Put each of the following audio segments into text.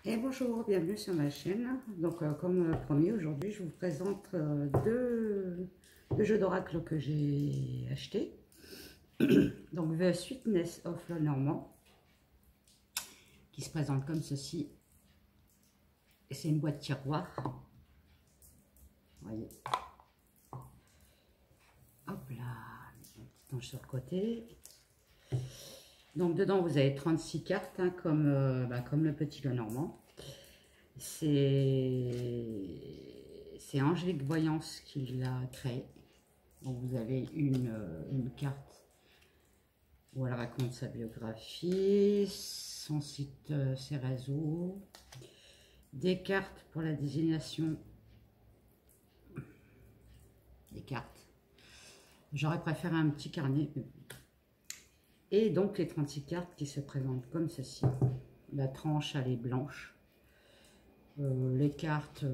Et bonjour, bienvenue sur ma chaîne. Donc comme promis, aujourd'hui je vous présente deux jeux d'oracle que j'ai achetés. Donc The Sweetness of Lenormand, qui se présente comme ceci. Et c'est une boîte tiroir. Vous voyez. Hop là, un petit ange sur le côté. Donc dedans vous avez 36 cartes, hein, comme le petit Lenormand. C'est Angélique Voyance qui l'a créé. Donc vous avez une carte où elle raconte sa biographie, son site, ses réseaux, des cartes pour la désignation des cartes. J'aurais préféré un petit carnet. Et donc les 36 cartes qui se présentent comme ceci. La tranche, elle est blanche. Les cartes,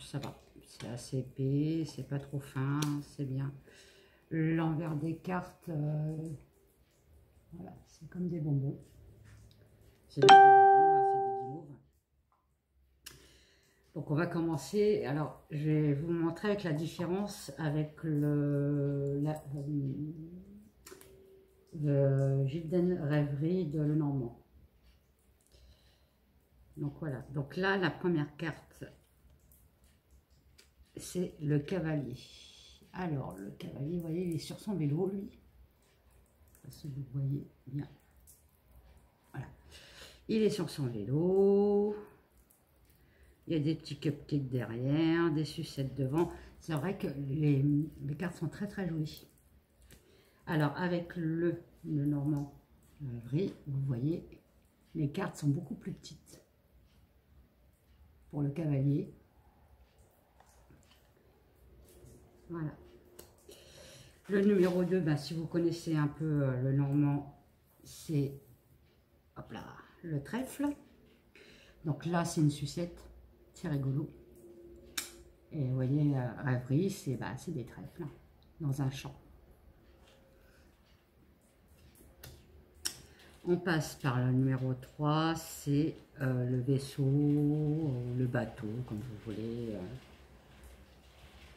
ça va, c'est assez épais, c'est pas trop fin, c'est bien. L'envers des cartes, voilà, c'est comme des bonbons. C'est des bonbons, hein, c'est des guimauves. Donc on va commencer. Alors je vais vous montrer avec la différence avec le Gilden Rêverie de Lenormand. Donc voilà, donc là la première carte, c'est le cavalier. Alors le cavalier, vous voyez, il est sur son vélo, lui. Je sais pas si vous voyez bien. Voilà. Il est sur son vélo. Il y a des petits cupcakes derrière, des sucettes devant. C'est vrai que les cartes sont très très jolies. Alors avec le Normand Rêverie, vous voyez, les cartes sont beaucoup plus petites. Pour le cavalier. Voilà. Le numéro 2, ben, si vous connaissez un peu le Normand, c'est hop là, le trèfle. Donc là, c'est une sucette, c'est rigolo. Et vous voyez, Rêverie, c'est des trèfles hein, dans un champ. On passe par le numéro 3, c'est le vaisseau, le bateau, comme vous voulez.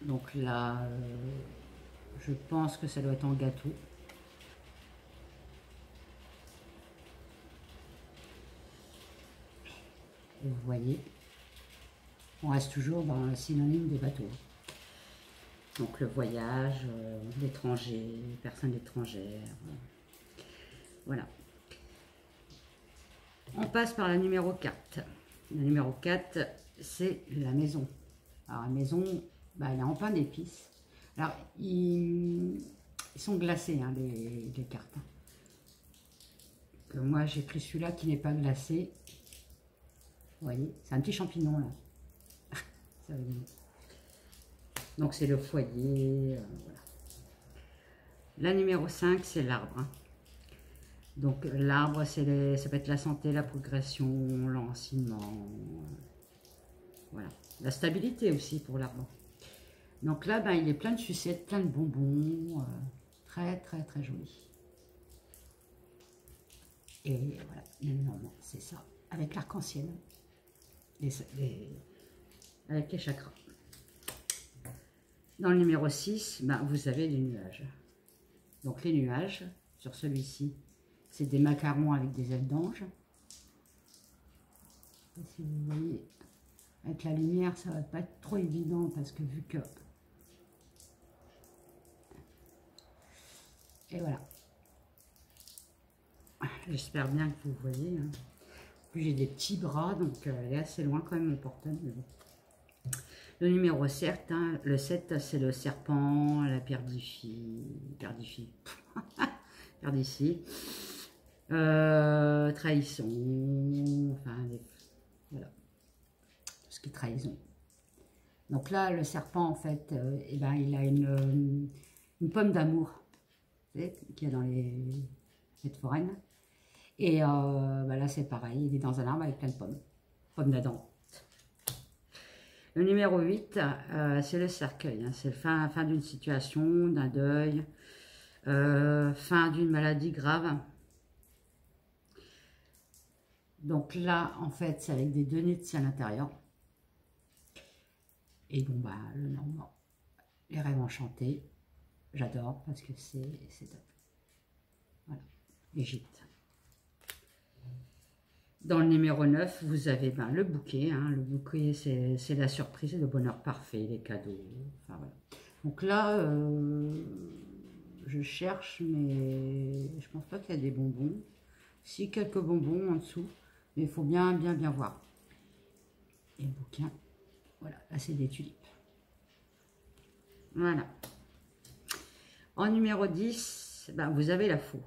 Donc là, je pense que ça doit être en gâteau. Et vous voyez, on reste toujours dans le synonyme des bateaux. Donc le voyage, l'étranger, personnes étrangères. Voilà. On passe par la numéro 4. La numéro 4, c'est la maison. Alors la maison, elle est en pain d'épices. Alors, ils sont glacés, hein, les cartes. Que moi, j'ai pris celui-là qui n'est pas glacé. Vous voyez, c'est un petit champignon, là. Ça veut dire. Donc, c'est le foyer. Voilà. La numéro 5, c'est l'arbre. Hein. Donc, l'arbre, ça peut être la santé, la progression, l'enracinement. Voilà. La stabilité aussi pour l'arbre. Donc là, il est plein de sucettes, plein de bonbons, très très très joli. Et voilà, normalement, c'est ça, avec l'arc-en-ciel, avec les chakras. Dans le numéro 6, vous avez les nuages. Donc les nuages, sur celui-ci, c'est des macarons avec des ailes d'ange. Si vous voyez, avec la lumière, ça va pas être trop évident parce que vu que... Et voilà. J'espère bien que vous voyez. Hein. J'ai des petits bras, donc elle est assez loin quand même mon portable. Mais bon. Le numéro 7, hein, le 7, c'est le serpent, la perdifie, trahison, enfin, voilà, tout ce qui est trahison. Donc là, le serpent, en fait, il a une pomme d'amour, qu'il y a dans les fêtes foraines. Et là, c'est pareil, il est dans un arbre avec plein de pommes. Pommes d'Adam. Le numéro 8, c'est le cercueil. Hein. C'est la fin d'une situation, d'un deuil, fin d'une maladie grave. Donc là, en fait, c'est avec des 2 nits à l'intérieur. Et bon, bah, le Normand, les rêves enchantés, j'adore parce que c'est top. Voilà, Égypte. Dans le numéro 9, vous avez ben, le bouquet. Hein. Le bouquet, c'est la surprise, le bonheur parfait, les cadeaux. Enfin, voilà. Donc là, je cherche, mais je pense pas qu'il y a des bonbons. Si, quelques bonbons en dessous, mais il faut bien voir. Et le bouquin, voilà, là c'est des tulipes. Voilà. En numéro 10, ben, vous avez la faux.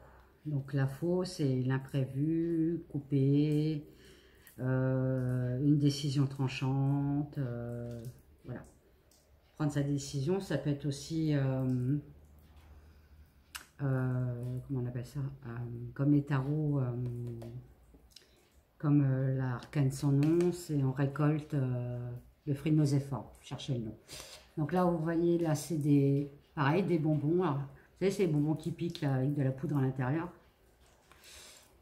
Donc la faux, c'est l'imprévu, coupé, une décision tranchante. Voilà. Prendre sa décision, ça peut être aussi, comment on appelle ça, comme les tarots, comme l'arcane sans nom, c'est on récolte le fruit de nos efforts. Cherchez le nom. Donc là, vous voyez, là, c'est des, pareil, des bonbons. Alors, vous savez, c'est des bonbons qui piquent là, avec de la poudre à l'intérieur.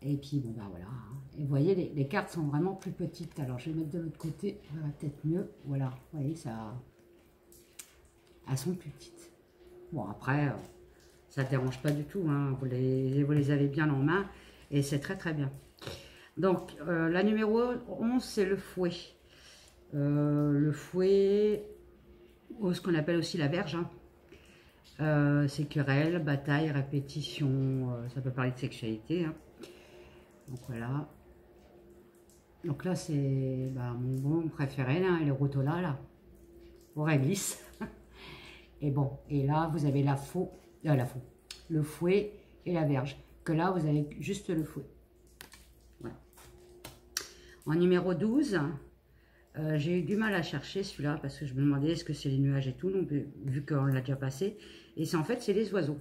Et puis, bon, bah voilà. Et vous voyez, les cartes sont vraiment plus petites. Alors, je vais mettre de l'autre côté, ça va peut-être mieux. Voilà, vous voyez, ça, elles sont plus petites. Bon, après, ça ne dérange pas du tout. Hein. Vous les avez bien en main et c'est très bien. Donc, la numéro 11, c'est le fouet. Le fouet, ou ce qu'on appelle aussi la verge. Hein. C'est querelle, bataille, répétition. Ça peut parler de sexualité. Hein. Donc, voilà. Donc là, c'est bah, mon bon préféré, là, le rotola, là. Au réglisse. Et bon, et là, vous avez la faux, le fouet et la verge. Que là, vous avez juste le fouet. Voilà. En numéro 12, j'ai eu du mal à chercher celui-là parce que je me demandais est-ce que c'est les nuages et tout, donc, vu qu'on l'a déjà passé. Et c'est en fait, c'est les oiseaux.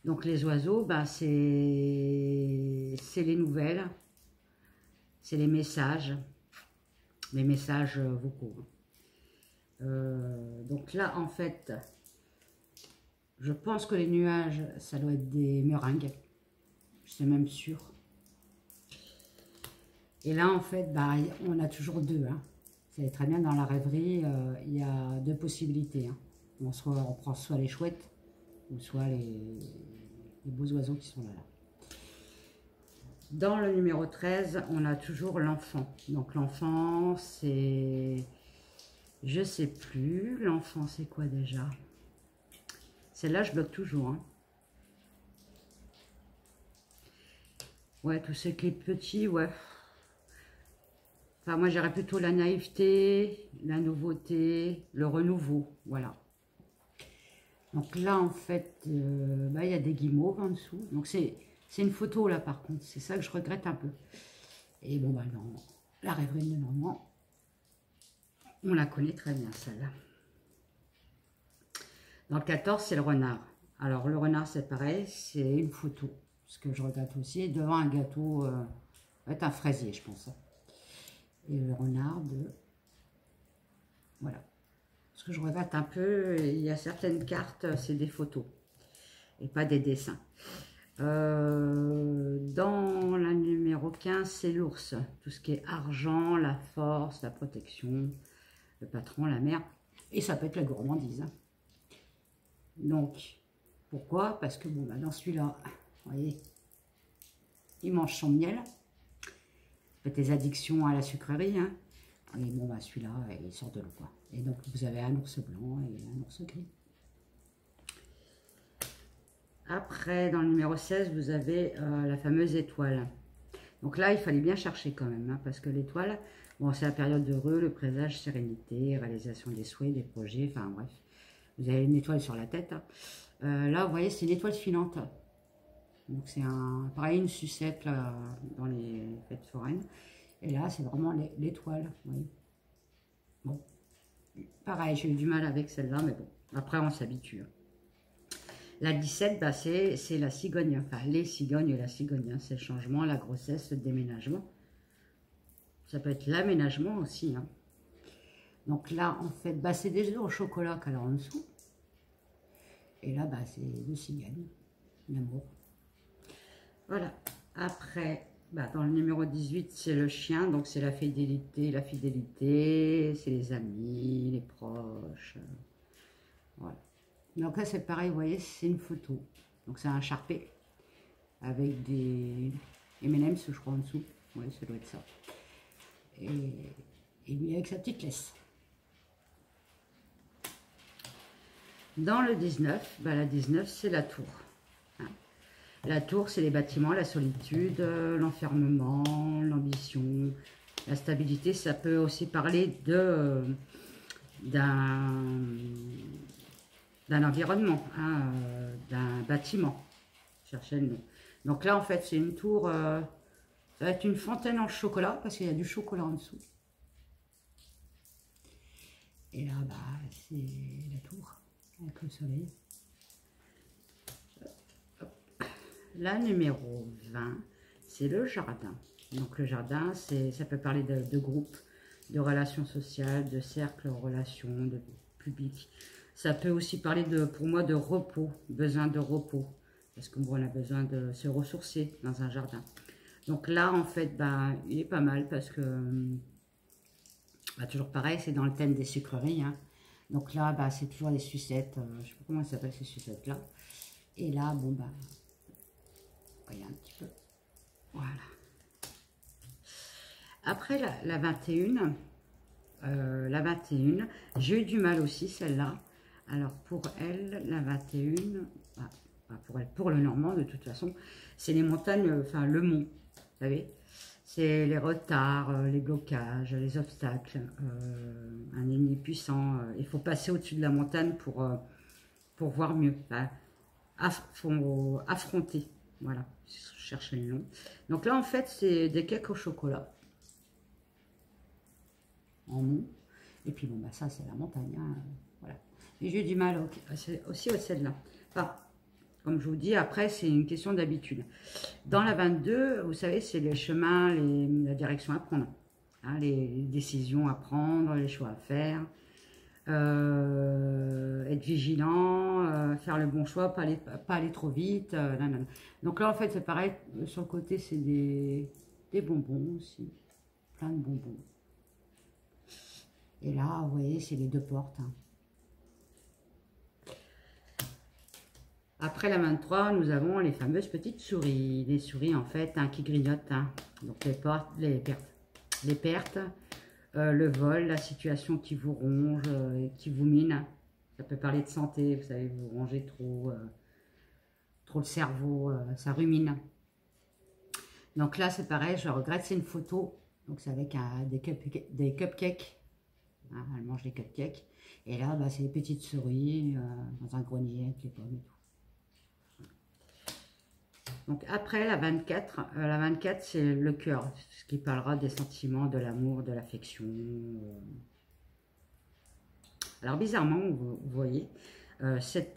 Donc les oiseaux, bah, c'est les nouvelles, c'est les messages vocaux. Donc là, en fait, je pense que les nuages, ça doit être des meringues. Je suis même sûre. Et là, en fait, bah, on a toujours deux. Hein. Vous savez très bien, dans la rêverie, il y a deux possibilités. Hein. On prend soit les chouettes, ou soit les beaux oiseaux qui sont là. Dans le numéro 13, on a toujours l'enfant. Donc l'enfant, c'est... Je sais plus. L'enfant, c'est quoi déjà? Celle-là, je bloque toujours. Hein. Ouais, tout ce qui est petit, ouais. Enfin, moi, j'irais plutôt la naïveté, la nouveauté, le renouveau. Voilà. Donc là, en fait, bah, il y a des guimauves en dessous. Donc c'est une photo, là, par contre. C'est ça que je regrette un peu. Et bon, bah, non, la rêverie de Normand, on la connaît très bien, celle-là. Dans le 14, c'est le renard. Alors, le renard, c'est pareil, c'est une photo. Ce que je regrette aussi, devant un gâteau, être un fraisier, je pense. Et le renard de... Voilà. Ce que je regrette un peu, il y a certaines cartes, c'est des photos. Et pas des dessins. Dans la numéro 15, c'est l'ours. Tout ce qui est argent, la force, la protection, le patron, la mère. Et ça peut être la gourmandise. Hein. Donc, pourquoi? Parce que bon, bah, dans celui-là, vous voyez, il mange son miel. Peut-être des addictions à la sucrerie. Hein. Et bon, bah, celui-là, il sort de l'eau, quoi. Et donc, vous avez un ours blanc et un ours gris. Après, dans le numéro 16, vous avez la fameuse étoile. Donc là, il fallait bien chercher quand même, hein, parce que l'étoile, bon, c'est la période heureux, le présage, sérénité, réalisation des souhaits, des projets, enfin bref. Vous avez une étoile sur la tête. Hein. Là, vous voyez, c'est une étoile filante. Donc c'est pareil, une sucette là, dans les fêtes foraines. Et là, c'est vraiment l'étoile. Oui. Bon, pareil, j'ai eu du mal avec celle-là, mais bon, après on s'habitue. La 17, bah, c'est la cigogne, enfin les cigognes et la cigogne. Hein, c'est le changement, la grossesse, le déménagement. Ça peut être l'aménagement aussi. Hein. Donc là, en fait, bah, c'est des œufs au chocolat qu'elle a en dessous. Et là, bah, c'est le cigogne, l'amour. Voilà. Après, bah, dans le numéro 18, c'est le chien, donc c'est la fidélité, c'est les amis, les proches. Voilà. Donc là, c'est pareil, vous voyez, c'est une photo. Donc c'est un charpé avec des M&M's, je crois, en dessous. Oui, ça doit être ça. Et lui avec sa petite laisse. Dans le 19, bah, la 19, c'est la tour. Hein. La tour, c'est les bâtiments, la solitude, l'enfermement, l'ambition, la stabilité. Ça peut aussi parler d'un environnement, hein, d'un bâtiment. Cherchez le nom. Donc là, en fait, c'est une tour, ça va être une fontaine en chocolat, parce qu'il y a du chocolat en dessous. Et là, bah, c'est la tour, avec le soleil. La numéro 20, c'est le jardin. Donc le jardin, ça peut parler de groupe, de relations sociales, de cercles, relations, de public. Ça peut aussi parler, pour moi, de repos, besoin de repos. Parce qu'on a besoin de se ressourcer dans un jardin. Donc là, en fait, bah, il est pas mal parce que, bah, toujours pareil, c'est dans le thème des sucreries. Hein. Donc là, bah, c'est toujours des sucettes. Je ne sais pas comment ça s'appelle ces sucettes-là. Et là, bon, bah, voyez un petit peu. Voilà. Après, la 21, j'ai eu du mal aussi, celle-là. Alors, pour elle, la 21, pour le Normand, de toute façon, c'est les montagnes, enfin, le mont, vous savez. C'est les retards, les blocages, les obstacles, un ennemi puissant. Il faut passer au-dessus de la montagne pour voir mieux. Faut affronter. Voilà, je cherchais le nom. Donc là, en fait, c'est des cakes au chocolat. En mou. Et puis, bon, bah ça, c'est la montagne. Hein, voilà. Et j'ai eu du mal aussi au celle-là. Enfin, comme je vous dis, après, c'est une question d'habitude. Dans la 22, vous savez, c'est les chemins, la direction à prendre. Hein, les décisions à prendre, les choix à faire. Être vigilant, faire le bon choix, pas aller trop vite. Donc là, en fait, c'est pareil. Sur le côté, c'est des bonbons aussi. Plein de bonbons. Et là, vous voyez, c'est les deux portes. Hein. Après la 23, nous avons les fameuses petites souris. Les souris, en fait, hein, qui grignotent. Hein. Donc les pertes, le vol, la situation qui vous ronge, qui vous mine. Ça peut parler de santé, vous savez, vous rongez trop le cerveau, ça rumine. Donc là, c'est pareil, je regrette, c'est une photo. Donc c'est avec des cupcakes. Hein, elle mange des cupcakes. Et là, bah, c'est les petites souris dans un grenier avec les pommes et tout. Donc après la 24 c'est le cœur, ce qui parlera des sentiments, de l'amour, de l'affection. Alors bizarrement, vous voyez, cette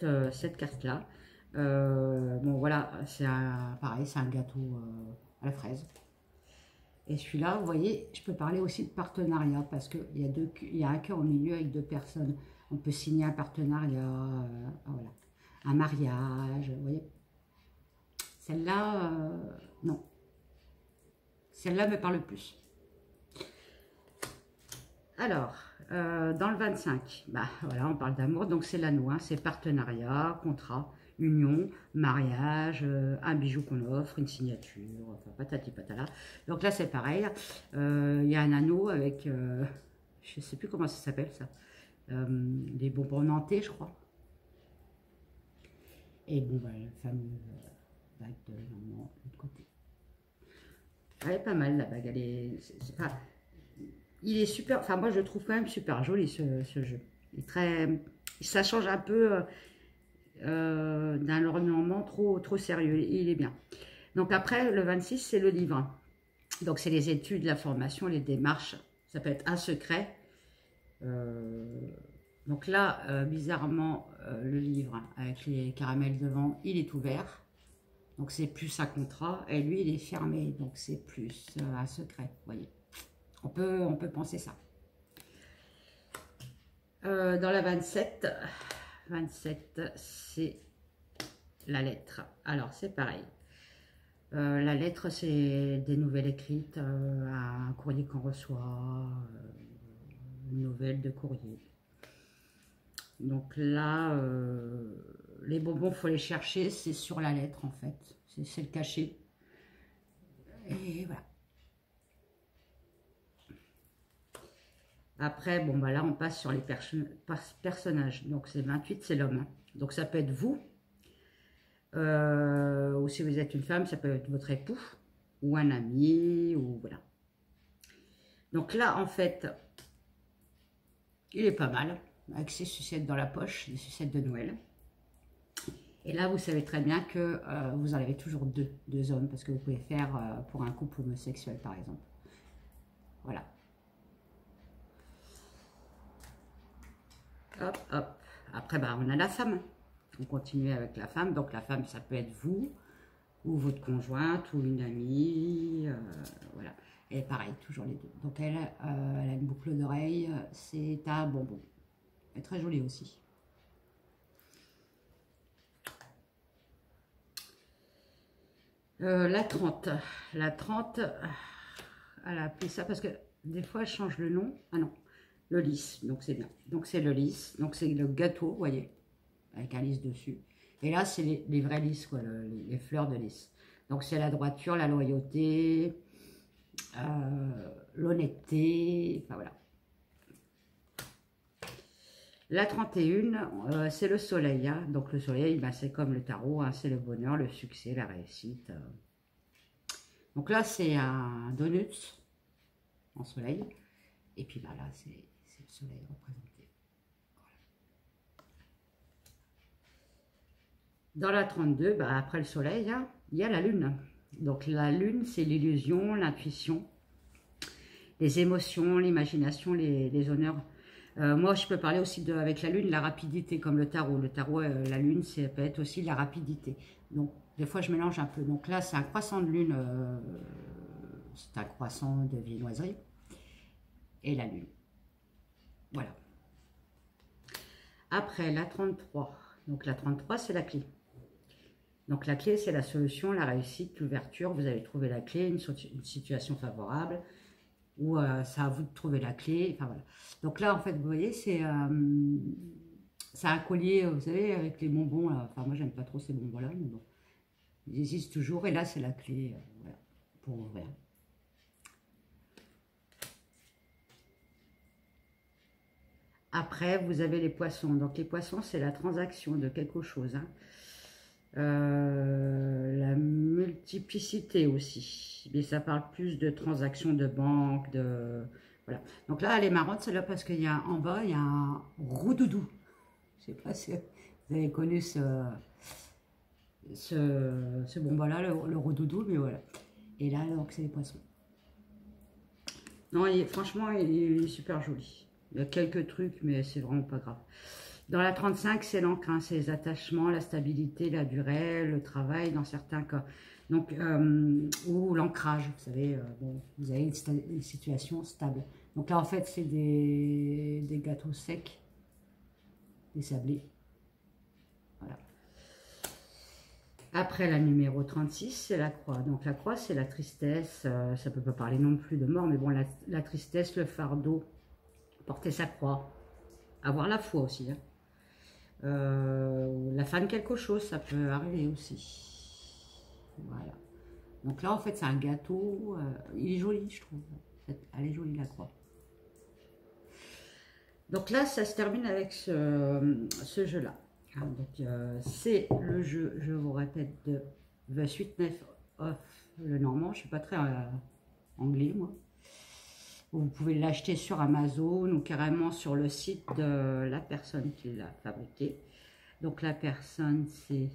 carte-là, bon voilà, c'est pareil, c'est un gâteau à la fraise. Et celui-là, vous voyez, je peux parler aussi de partenariat, parce qu'il y a un cœur au milieu avec deux personnes. On peut signer un partenariat, voilà, un mariage, vous voyez. Celle-là, non. Celle-là me parle plus. Alors, dans le 25, bah, voilà, on parle d'amour, donc c'est l'anneau, hein, c'est partenariat, contrat, union, mariage, un bijou qu'on offre, une signature, enfin patati patala. Donc là, c'est pareil, il y a un anneau avec, je ne sais plus comment ça s'appelle ça, des bonbons nantais, je crois. Et bon, bah, le fameux bague de l'autre côté. Elle est pas mal, la bague, elle est pas... Il est super, enfin moi je le trouve quand même super joli ce jeu. Il est très, ça change un peu d'un ornement trop sérieux, il est bien. Donc après le 26 c'est le livre. Donc c'est les études, la formation, les démarches, ça peut être un secret. Donc là bizarrement le livre avec les caramels devant, il est ouvert. Donc c'est plus un contrat et lui il est fermé, donc c'est plus un secret, vous voyez. On peut penser ça. Dans la 27, c'est la lettre. Alors, c'est pareil. La lettre, c'est des nouvelles écrites, un courrier qu'on reçoit, une nouvelle de courrier. Donc là, les bonbons, il faut les chercher, c'est sur la lettre en fait, c'est le cachet. Et voilà. Après, bon, bah là, on passe sur les personnages. Donc, c'est 28, c'est l'homme. Donc, ça peut être vous. Ou si vous êtes une femme, ça peut être votre époux. Ou un ami, ou voilà. Donc là, en fait, il est pas mal. Avec ses sucettes dans la poche, des sucettes de Noël. Et là, vous savez très bien que vous en avez toujours deux hommes. Parce que vous pouvez faire pour un couple homosexuel, par exemple. Voilà. Hop, hop. Après, bah, on a la femme. On continue avec la femme. Donc, la femme, ça peut être vous, ou votre conjointe, ou une amie. Voilà. Et pareil, toujours les deux. Donc, elle a une boucle d'oreille. C'est un bonbon. Elle est très jolie aussi. La 30. La 30, elle a appelé ça parce que des fois, elle change le nom. Ah non. Le lys, donc c'est bien. Donc c'est le lys, donc c'est le gâteau, vous voyez, avec un lys dessus. Et là, c'est les vrais lys, quoi, les fleurs de lys. Donc c'est la droiture, la loyauté, l'honnêteté, enfin voilà. La 31, c'est le soleil. Hein. Donc le soleil, ben, c'est comme le tarot, hein, c'est le bonheur, le succès, la réussite. Donc là, c'est un donut en soleil. Et puis bah, là, c'est le soleil représenté. Voilà. Dans la 32, bah, après le soleil, hein, il y a la lune. Donc la lune, c'est l'illusion, l'intuition, les émotions, l'imagination, les honneurs. Moi, je peux parler aussi avec la lune, la rapidité, comme le tarot. Le tarot, la lune, ça peut être aussi la rapidité. Donc, des fois, je mélange un peu. Donc là, c'est un croissant de lune, c'est un croissant de viennoiserie. Et la lune. Voilà. Après, la 33. Donc, la 33, c'est la clé. Donc, la clé, c'est la solution, la réussite, l'ouverture. Vous avez trouvé la clé, une situation favorable. Ou c'est à vous de trouver la clé. Enfin, voilà. Donc là, en fait, vous voyez, c'est un collier, vous savez, avec les bonbons. Là. Enfin, moi, j'aime pas trop ces bonbons-là, mais bon. Ils existent toujours. Et là, c'est la clé voilà, pour ouvrir. Après, vous avez les poissons. Donc, les poissons, c'est la transaction de quelque chose. Hein. La multiplicité aussi. Mais ça parle plus de transactions de banque, de... Voilà. Donc là, elle est marrante, celle-là, parce qu'il y a en bas, il y a un roudoudou. Je ne sais pas si vous avez connu ce bonbon-là, le roudoudou, mais voilà. Et là, donc, c'est les poissons. Non, franchement, il est super joli. Il y a quelques trucs, mais c'est vraiment pas grave. Dans la 35, c'est l'encre, hein, c'est les attachements, la stabilité, la durée, le travail dans certains cas. Donc, ou l'ancrage, vous savez, bon, vous avez une situation stable. Donc là, en fait, c'est des gâteaux secs, des sablés. Voilà. Après, la numéro 36, c'est la croix. Donc la croix, c'est la tristesse. Ça ne peut pas parler non plus de mort, mais bon, la tristesse, le fardeau, porter sa croix, avoir la foi aussi. Hein. La fin de quelque chose, ça peut arriver aussi. Voilà. Donc là, en fait, c'est un gâteau. Il est joli, je trouve. Elle est jolie, la croix. Donc là, ça se termine avec ce jeu-là. Hein, donc, c'est le jeu, je vous répète, de The Sweetness of le Normand. Je ne suis pas très anglais, moi. Vous pouvez l'acheter sur Amazon ou carrément sur le site de la personne qui l'a fabriqué. Donc la personne, c'est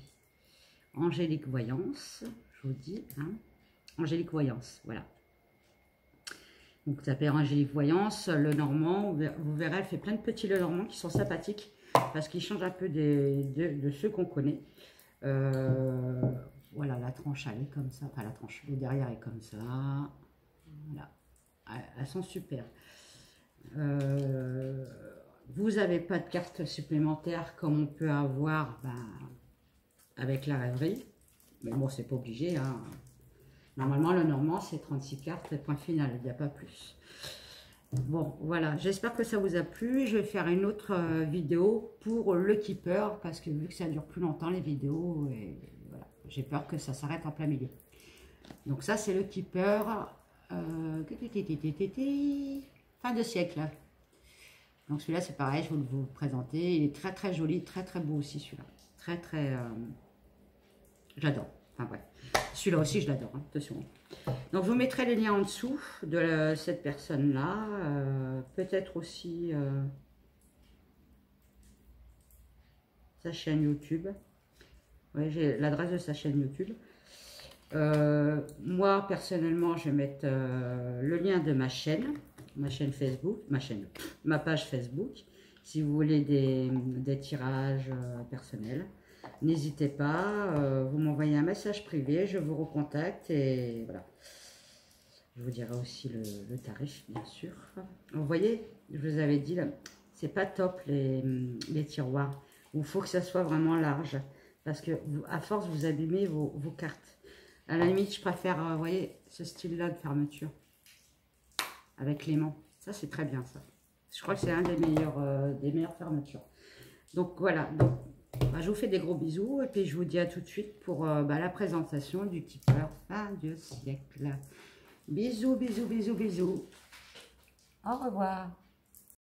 Angélique Voyance, je vous dis. Hein. Angélique Voyance, voilà. Donc vous tapez Angélique Voyance, le Normand. Vous verrez, elle fait plein de petits le Normand qui sont sympathiques parce qu'ils changent un peu de ceux qu'on connaît. Voilà, la tranche, elle est comme ça. Enfin, la tranche, le derrière est comme ça. Voilà. Elles sont super. Vous n'avez pas de carte supplémentaire comme on peut avoir avec la rêverie. Mais bon, c'est pas obligé. Hein. Normalement, le normand, c'est 36 cartes, point final, il n'y a pas plus. Bon, voilà, j'espère que ça vous a plu. Je vais faire une autre vidéo pour le keeper, parce que vu que ça dure plus longtemps, les vidéos, et voilà, j'ai peur que ça s'arrête en plein milieu. Donc ça, c'est le keeper, fin de siècle. Donc celui-là, c'est pareil, je vais vous le présenter. Il est très très joli, très très beau aussi celui-là. Très très... j'adore. Enfin bref. Celui-là aussi, je l'adore, hein, attention. Donc, je vous mettrai les liens en dessous de cette personne-là. Peut-être aussi sa chaîne YouTube. Oui, j'ai l'adresse de sa chaîne YouTube. Moi, personnellement, je vais mettre le lien de ma chaîne Facebook, ma page Facebook. Si vous voulez des tirages personnels. N'hésitez pas, vous m'envoyez un message privé, je vous recontacte et voilà. Je vous dirai aussi le tarif, bien sûr. Vous voyez, je vous avais dit, c'est pas top les tiroirs. Il faut que ça soit vraiment large parce que à force, vous abîmez vos cartes. À la limite, je préfère, vous voyez, ce style-là de fermeture avec l'aimant. Ça, c'est très bien, ça. Je crois que c'est un des meilleures fermetures. Donc, voilà. Donc, bah, je vous fais des gros bisous et puis je vous dis à tout de suite pour la présentation du keeper fin de siècle. Bisous, bisous, bisous, bisous. Au revoir.